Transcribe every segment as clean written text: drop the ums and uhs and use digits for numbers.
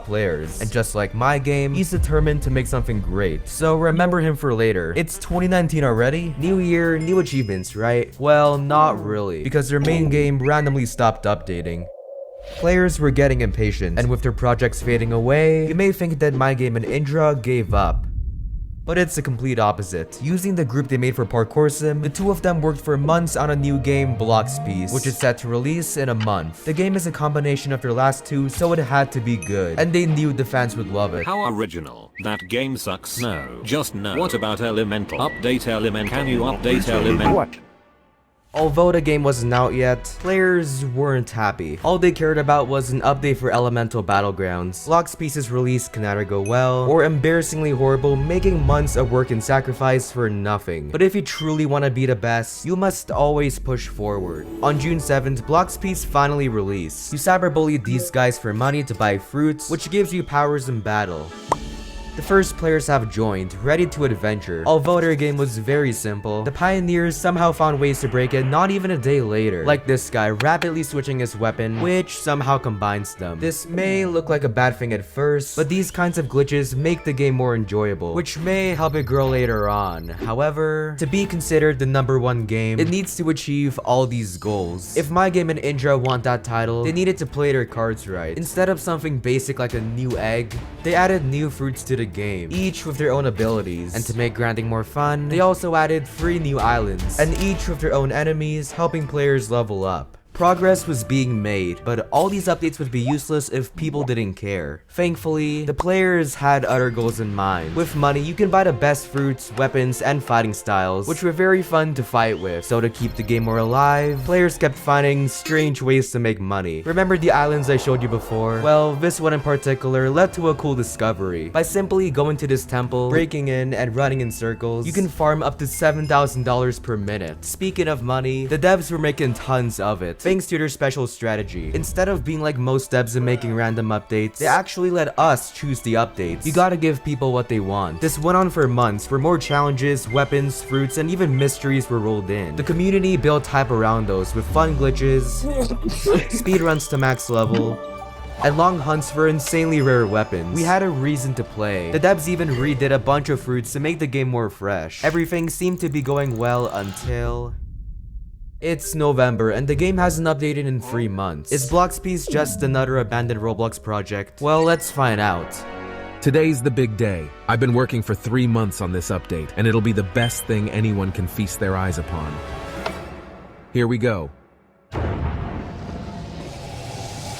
top players. And just like my game, he's determined to make something great. So remember him for later. It's 2019 already? New year, new achievements, right? Well, not really, because their main game randomly stopped updating. Players were getting impatient, and with their projects fading away, you may think that my game and Indra gave up. But it's the complete opposite. Using the group they made for Parkour Sim, the two of them worked for months on a new game, bloxfruit, which is set to release in a month. The game is a combination of their last two, so it had to be good, and they knew the fans would love it. How original. That game sucks. No. Just no. What about Elemental? Update Elemental. Can you update Elemental? What? Although the game wasn't out yet, players weren't happy. All they cared about was an update for Elemental Battlegrounds. Bloxfruit's release can either go well, or embarrassingly horrible, making months of work and sacrifice for nothing. But if you truly want to be the best, you must always push forward. On June 7th, Bloxfruit finally released. You cyberbullied these guys for money to buy fruits, which gives you powers in battle. The first players have joined, ready to adventure. Although their game was very simple, the pioneers somehow found ways to break it not even a day later. Like this guy rapidly switching his weapon, which somehow combines them. This may look like a bad thing at first, but these kinds of glitches make the game more enjoyable, which may help it grow later on. However, to be considered the #1 game, it needs to achieve all these goals. If my game and Indra want that title, they needed to play their cards right. Instead of something basic like a new egg, they added new fruits to the game, each with their own abilities. And to make grinding more fun, they also added 3 new islands, and each with their own enemies, helping players level up. Progress was being made, but all these updates would be useless if people didn't care. Thankfully, the players had other goals in mind. With money, you can buy the best fruits, weapons, and fighting styles, which were very fun to fight with. So to keep the game more alive, players kept finding strange ways to make money. Remember the islands I showed you before? Well, this one in particular led to a cool discovery. By simply going to this temple, breaking in, and running in circles, you can farm up to $7,000 per minute. Speaking of money, the devs were making tons of it, thanks to their special strategy. Instead of being like most devs and making random updates, they actually let us choose the updates. You gotta give people what they want. This went on for months, where more challenges, weapons, fruits, and even mysteries were rolled in. The community built hype around those with fun glitches, speedruns to max level, and long hunts for insanely rare weapons. We had a reason to play. The devs even redid a bunch of fruits to make the game more fresh. Everything seemed to be going well until... It's November, and the game hasn't updated in 3 months. Is bloxfruit just another abandoned Roblox project? Well, let's find out. Today's the big day. I've been working for 3 months on this update, and it'll be the best thing anyone can feast their eyes upon. Here we go.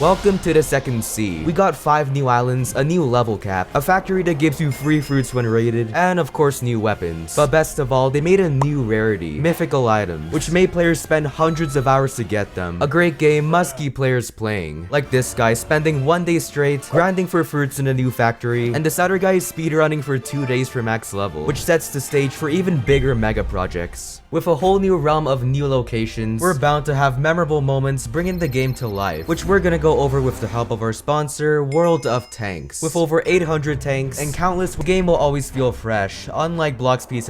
Welcome to the second sea. We got 5 new islands, a new level cap, a factory that gives you free fruits when raided, and of course new weapons. But best of all, they made a new rarity, mythical items, which made players spend hundreds of hours to get them. A great game must keep players playing. Like this guy spending 1 day straight, grinding for fruits in a new factory, and this other guy is speedrunning for 2 days for max level, which sets the stage for even bigger mega projects. With a whole new realm of new locations, we're bound to have memorable moments bringing the game to life, which we're gonna go over with the help of our sponsor, World of Tanks. With over 800 tanks and countless, the game will always feel fresh, unlike bloxfruit.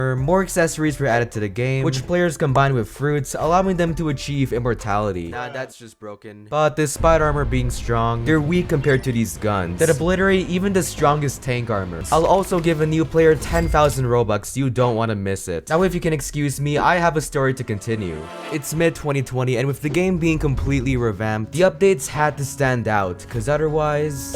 More accessories were added to the game, which players combine with fruits, allowing them to achieve immortality. Nah, that's just broken. But despite armor being strong, they're weak compared to these guns that obliterate even the strongest tank armor. I'll also give a new player 10,000 Robux, you don't want to miss it. Now if you can excuse me, I have a story to continue. It's mid-2020, and with the game being completely revamped, the updates had to stand out, cause otherwise...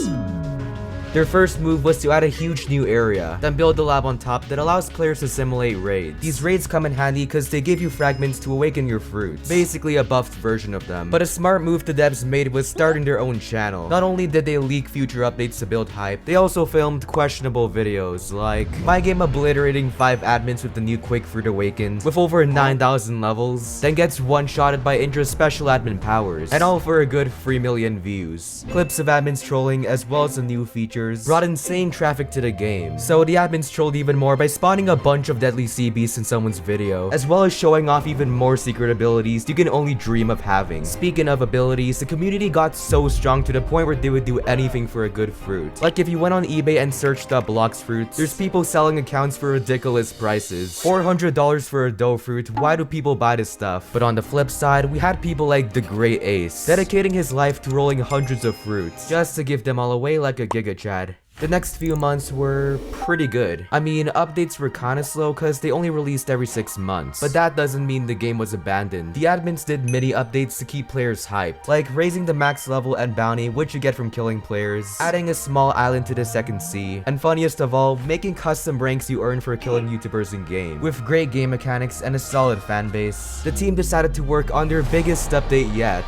Their first move was to add a huge new area, then build a lab on top that allows players to simulate raids. These raids come in handy because they give you fragments to awaken your fruits, basically a buffed version of them. But a smart move the devs made was starting their own channel. Not only did they leak future updates to build hype, they also filmed questionable videos, like my game obliterating 5 admins with the new Quick Fruit Awakened, with over 9,000 levels, then gets one-shotted by Indra's special admin powers, and all for a good 3 million views. Clips of admins trolling as well as a new feature characters brought insane traffic to the game. So the admins trolled even more by spawning a bunch of deadly sea beasts in someone's video, as well as showing off even more secret abilities you can only dream of having. Speaking of abilities, the community got so strong to the point where they would do anything for a good fruit. Like if you went on eBay and searched up bloxfruit, there's people selling accounts for ridiculous prices. $400 for a dough fruit, why do people buy this stuff? But on the flip side, we had people like the Great Ace, dedicating his life to rolling hundreds of fruits, just to give them all away like a Giga Chad. The next few months were pretty good. I mean, updates were kinda slow cause they only released every 6 months, but that doesn't mean the game was abandoned. The admins did mini updates to keep players hyped, like raising the max level and bounty which you get from killing players, adding a small island to the second sea, and funniest of all, making custom ranks you earn for killing YouTubers in game. With great game mechanics and a solid fanbase, the team decided to work on their biggest update yet.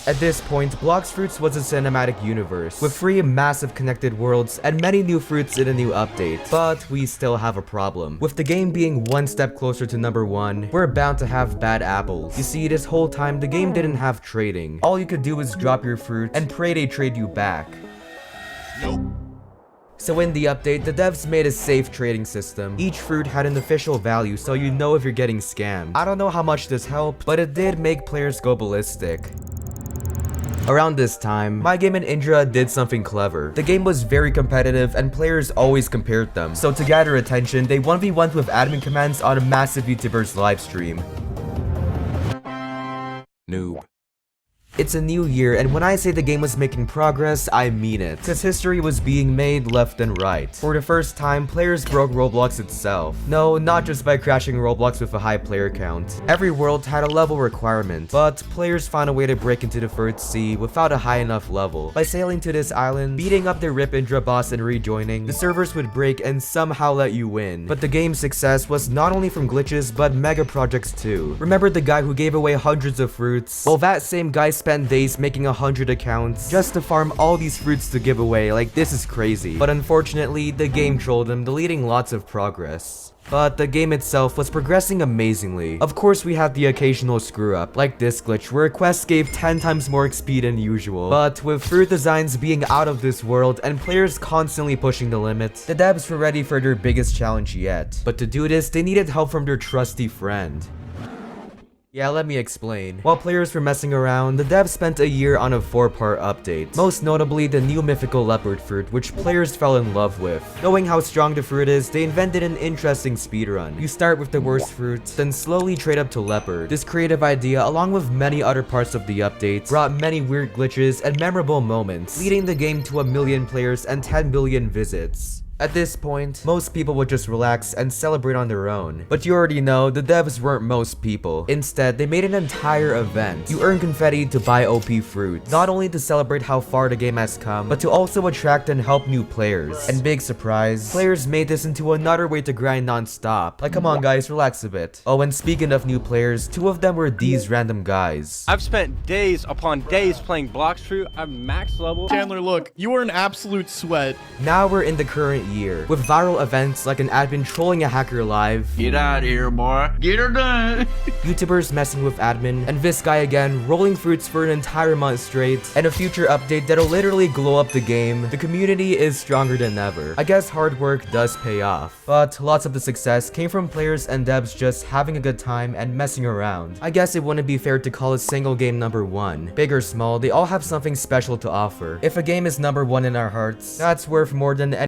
At this point, bloxfruit was a cinematic universe, with 3 massive connected worlds and many new fruits in a new update. But we still have a problem. With the game being one step closer to number 1, we're bound to have bad apples. You see, this whole time, the game didn't have trading. All you could do was drop your fruit and pray they trade you back. So in the update, the devs made a safe trading system. Each fruit had an official value so you know if you're getting scammed. I don't know how much this helped, but it did make players go ballistic. Around this time, my game and Indra did something clever. The game was very competitive and players always compared them. So to gather attention, they 1v1'd with admin commands on a massive YouTuber's livestream. Noob. It's a new year, and when I say the game was making progress, I mean it. Cause history was being made left and right. For the first time, players broke Roblox itself. No, not just by crashing Roblox with a high player count. Every world had a level requirement, but players found a way to break into the first sea without a high enough level. By sailing to this island, beating up the Rip Indra boss and rejoining, the servers would break and somehow let you win. But the game's success was not only from glitches, but mega projects too. Remember the guy who gave away hundreds of fruits? Well, that same guy spent days making 100 accounts just to farm all these fruits to give away. Like, this is crazy. But unfortunately, the game trolled him, deleting lots of progress. But the game itself was progressing amazingly. Of course, we had the occasional screw up, like this glitch where a quest gave 10 times more XP than usual. But with fruit designs being out of this world and players constantly pushing the limits, the devs were ready for their biggest challenge yet. But to do this, they needed help from their trusty friend. Yeah, let me explain. While players were messing around, the devs spent a year on a 4-part update. Most notably, the new mythical leopard fruit, which players fell in love with. Knowing how strong the fruit is, they invented an interesting speedrun. You start with the worst fruit, then slowly trade up to leopard. This creative idea, along with many other parts of the update, brought many weird glitches and memorable moments, leading the game to 1 million players and 10 billion visits. At this point, most people would just relax and celebrate on their own. But you already know, the devs weren't most people. Instead, they made an entire event. You earn confetti to buy OP fruit, not only to celebrate how far the game has come, but to also attract and help new players. And big surprise, players made this into another way to grind non-stop. Like, come on guys, relax a bit. Oh, and speaking of new players, 2 of them were these random guys. I've spent days upon days playing bloxfruit. I'm max level. Chandler, look, you are an absolute sweat. Now we're in the current year, with viral events like an admin trolling a hacker live, Get out of here, boy. Get her done. YouTubers messing with admin, and this guy again rolling fruits for an entire month straight, and a future update that'll literally glow up the game. The community is stronger than ever. I guess hard work does pay off. But lots of the success came from players and devs just having a good time and messing around. I guess it wouldn't be fair to call a single game number 1. Big or small, they all have something special to offer. If a game is number 1 in our hearts, that's worth more than any